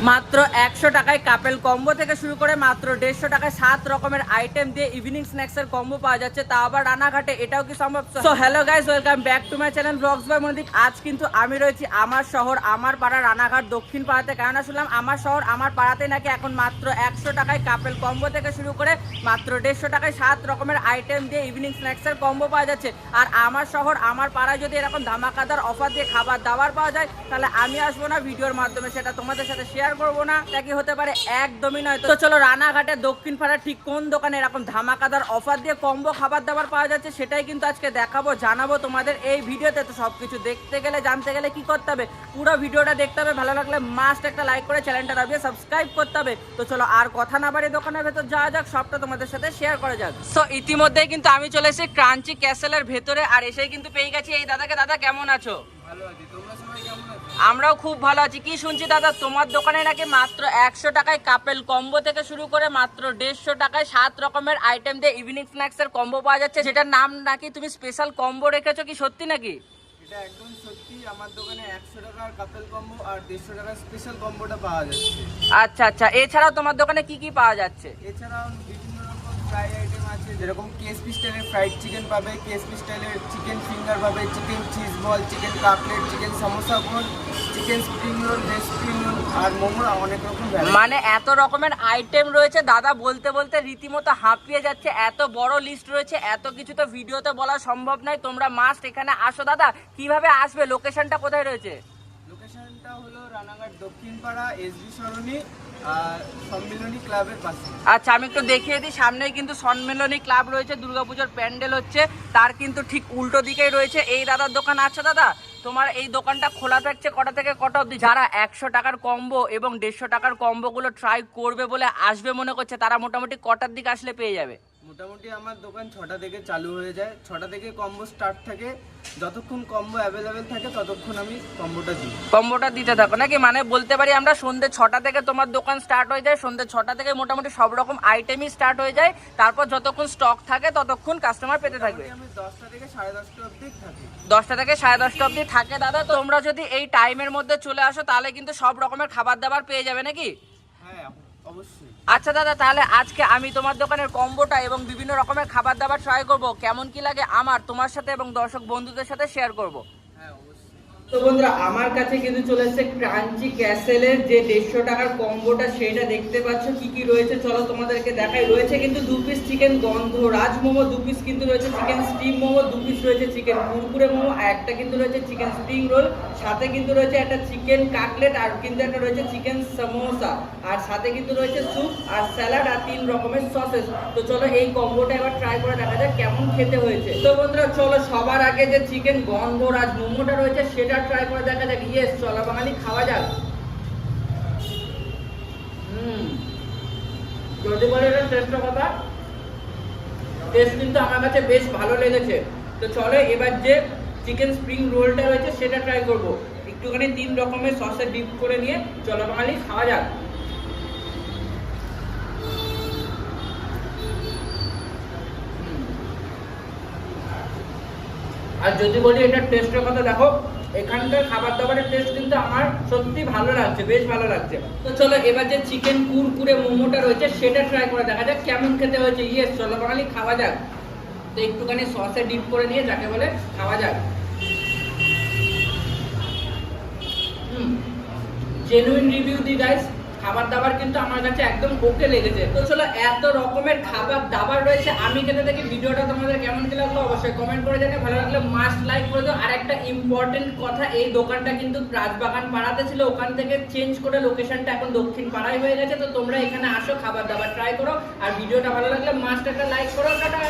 মাত্র 100 টাকায় couple combo থেকে শুরু করে মাত্র 150 টাকায় 7 রকমের আইটেম দিয়ে ইভিনিং স্ন্যাক্সের কম্বো পাওয়া যাচ্ছে, তা আবার রানাঘাটে। এটাও কি সম্ভব? So hello guys, welcome back to my channel blogs by Monideep. আজ কিন্তু আমি রয়েছি আমার শহর আমার পাড়া রানাঘাট দক্ষিণ পাড়াতে। কেননা শুনলাম আমার শহর আমার পাড়াতে নাকি এখন মাত্র 100 টাকায় কাপেল কম্বো থেকে শুরু করে মাত্র 150 টাকায় 7 রকমের আইটেম দিয়ে ইভিনিং স্ন্যাক্সের কম্বো পাওয়া যাচ্ছে। আর আমার শহর আমার পাড়ায় যদি এরকম ধামাকাদার অফার দিয়ে খাবার দাবার পাওয়া যায়, তাহলে আমি আসবো না ভিডিওর মাধ্যমে সেটা তোমাদের সাথে শেয়ার করবো না? তা কি হতে পারে? একদমই নয়। তো চলো রানাঘাটে দক্ষিণ পাড়া ঠিক কোন দোকানে এরকম ধামাকাদার অফার দিয়ে কম্বো খাবার দাবার পাওয়া যাচ্ছে সেটাই কিন্তু আজকে দেখাবো, জানাবো তোমাদের এই ভিডিওতে। তো সবকিছু দেখতে গেলে জানতে গেলে কি করতে হবে? পুরো ভিডিওটা দেখতে হবে। ভালো লাগলে মাস্ট একটা লাইক করে চ্যানেলটা দাবিয়ে সাবস্ক্রাইব করতে হবে। তো চলো আর কথা না বাড়িয়ে দোকানের ভেতর যাওয়া যাক, সবটা তোমাদের সাথে শেয়ার করা যাক। তো ইতিমধ্যেই কিন্তু আমি চলে এসেছি ক্রাঞ্চি ক্যাসেলের ভেতরে, আর এসেই কিন্তু পেয়ে গেছি এই দাদাকে। দাদা কেমন আছো? ভালো আছি, তোমরা সবাই কেমন আছো? আমরাও খুব ভালো আছি। কি শুনছি দাদা, তোমার দোকানে নাকি মাত্র 100 টাকায় কাপেল কম্বো থেকে শুরু করে মাত্র 150 টাকায় 7 রকমের আইটেম দিয়ে ইভিনিং স্ন্যাক্স এর কম্বো পাওয়া যাচ্ছে, যেটার নাম নাকি তুমি স্পেশাল কম্বো রেখেছো। কি সত্যি নাকি? এটা একদম সত্যি। আমার দোকানে 100 টাকার কাপেল কম্বো আর 150 টাকার স্পেশাল কম্বোটা পাওয়া যাচ্ছে। আচ্ছা আচ্ছা, এছাড়াও তোমার দোকানে কি কি পাওয়া যাচ্ছে? এছাড়াও বিভিন্ন রকম ফ্রাই আইটেম আছে, যেরকম কেএসপি স্টাইলের ফ্রাইড চিকেন পাবে, কেএসপি স্টাইলের চিকেন ফিঙ্গার পাবে, chicken cheese ball, chicken cutlet, chicken samosa ball, chicken spring roll, veg spring roll আর মোমোর অনেক রকম ভ্যারাইটি। মানে এত রকমের আইটেম রয়েছে দাদা, বলতে বলতে রীতিমতো হাঁপিয়ে যাচ্ছে। এত বড় লিস্ট রয়েছে, এত কিছু তো ভিডিওতে বলা সম্ভব নয়। তোমরা মাস্ট এখানে আসো। দাদা কিভাবে আসবে? লোকেশনটা কোথায় রয়েছে? লোকেশনটা হলো রানাঘাট দক্ষিণ পাড়া এসবি সরণি আর সম্মিলনী ক্লাবের পাশে। আচ্ছা আমি একটু দেখিয়ে দিই। সামনেই কিন্তু সম্মেলনী ক্লাব রয়েছে, দুর্গাপুজোর প্যান্ডেল হচ্ছে, তার কিন্তু ঠিক উল্টো দিকেই রয়েছে এই দাদার দোকান। আচ্ছা দাদা, তোমার এই দোকানটা খোলা থাকছে কটা থেকে কটা অবধি? যারা 100 টাকার কম্বো এবং 150 টাকার কম্বোগুলো ট্রাই করবে বলে আসবে মনে করছে, তারা মোটামুটি কটার দিকে আসলে পেয়ে যাবে? মোটামুটি আমার দোকান 6টা থেকে চালু হয়ে যায়। 6টা থেকে কম্বো স্টার্ট থাকে। যতক্ষণ কম্বো অ্যাভেলেবেল থাকে ততক্ষণ আমি কম্বোটা দিই। কম্বোটা দিতে থাকো নাকি? মানে বলতে পারি আমরা সন্ধ্যে 6টা থেকে তোমার দোকান স্টার্ট হয়ে যায়, সন্ধ্যে 6টা থেকে মোটামুটি সব রকম আইটেমই স্টার্ট হয়ে যায়, তারপর যতক্ষণ স্টক থাকে ততক্ষণ কাস্টমার পেতে থাকবে। আমি 10টা থেকে 10:30টা অবধি থাকি। 10টা থেকে 10:30টা অবধি থাকে দাদা। তো তোমরা যদি এই টাইমের মধ্যে চলে আসো তাহলে কিন্তু সব রকমের খাবার দাবার পেয়ে যাবে নাকি? হ্যাঁ অবশ্যই। আচ্ছা দাদা, তাহলে আজকে আমি তোমার দোকানের কম্বোটা এবং বিভিন্ন রকমের খাবার দাবার ট্রাই করব। কেমন কি লাগে আমার তোমার সাথে এবং দর্শক বন্ধুদের সাথে শেয়ার করব। হ্যাঁ অবশ্যই। তো বন্ধুরা, আমার কাছে কিন্তু চলে এসেছে ক্রাঞ্চি ক্যাসেলের যে 150 টাকার কম্বোটা, সেটা দেখতে পাচ্ছ কি কি রয়েছে চলো তোমাদেরকে দেখাই। রয়েছে কিন্তু 2 পিস চিকেন গন্ধরাজ মোমো, 2 পিস কিন্তু রয়েছে চিকেন স্টিম মোমো, 2 পিস রয়েছে চিকেন কুরকুরে মোমো, আর একটা কিন্তু রয়েছে চিকেন স্প্রিং রোল, সাথে কিন্তু রয়েছে একটা চিকেন কাটলেট, আর কিন্তু একটা রয়েছে চিকেন সমোসা, আর সাথে কিন্তু রয়েছে স্যুপ আর স্যালাড আর 3 রকমের সসেস। তো চলো এই কম্বোটা এবার ট্রাই করে দেখা যাক কেমন খেতে হয়েছে। তো বন্ধুরা চলো সবার আগে যে চিকেন গন্ধরাজ মোমোটা রয়েছে সেটা ট্রাই করে দেখা যাক। ইয়েস, চলো বাঙালি খাওয়া যাক। যদি বলে এটা টেস্টের কথা, টেস্ট কিন্তু আমার কাছে বেশ ভালো লেগেছে। তো চলো এবার যে চিকেন স্প্রিং রোলটা রয়েছে সেটা ট্রাই করব। একটুখানি 3 রকমের সসে ডিপ করে নিয়ে চলো বাঙালি খাওয়া যাক। আর যদি বলি এটা টেস্টের কথা, দেখো এখানকার খাবার দাবারের টেস্ট কিন্তু আমার সত্যি ভালো লাগছে, বেশ ভালো লাগছে। তো চলো এবার যে চিকেন কুরকুরে মোমোটা রয়েছে সেটা ট্রাই করে দেখা যাক কেমন খেতে হয়েছে। ইয়েস, চলো বাঙালি খাওয়া যাক। তো একটুখানি সসে ডিপ করে নিয়ে যাকে বলে খাওয়া যাক। জেনুইন রিভিউ দি গাইস, খাবার দাবার কিন্তু আমার কাছে একদম ওকে লেগেছে। তো চলো এত রকমের খাবার দাবার রয়েছে, আমি খেতে দেখি ভিডিওটা তোমাদের কেমন কি লাগলো অবশ্যই কমেন্ট করে জানিয়ে। ভালো লাগলে মাস্ট লাইক করে দাও। আর একটা ইম্পর্টেন্ট কথা, এই দোকানটা কিন্তু রাজবাগান পাড়াতে ছিল, ওখান থেকে চেঞ্জ করে লোকেশনটা এখন দক্ষিণ পাড়ায় হয়ে গেছে। তো তোমরা এখানে আসো, খাবার দাবার ট্রাই করো, আর ভিডিওটা ভালো লাগলে মাস্ট একটা লাইক করো। টাটা।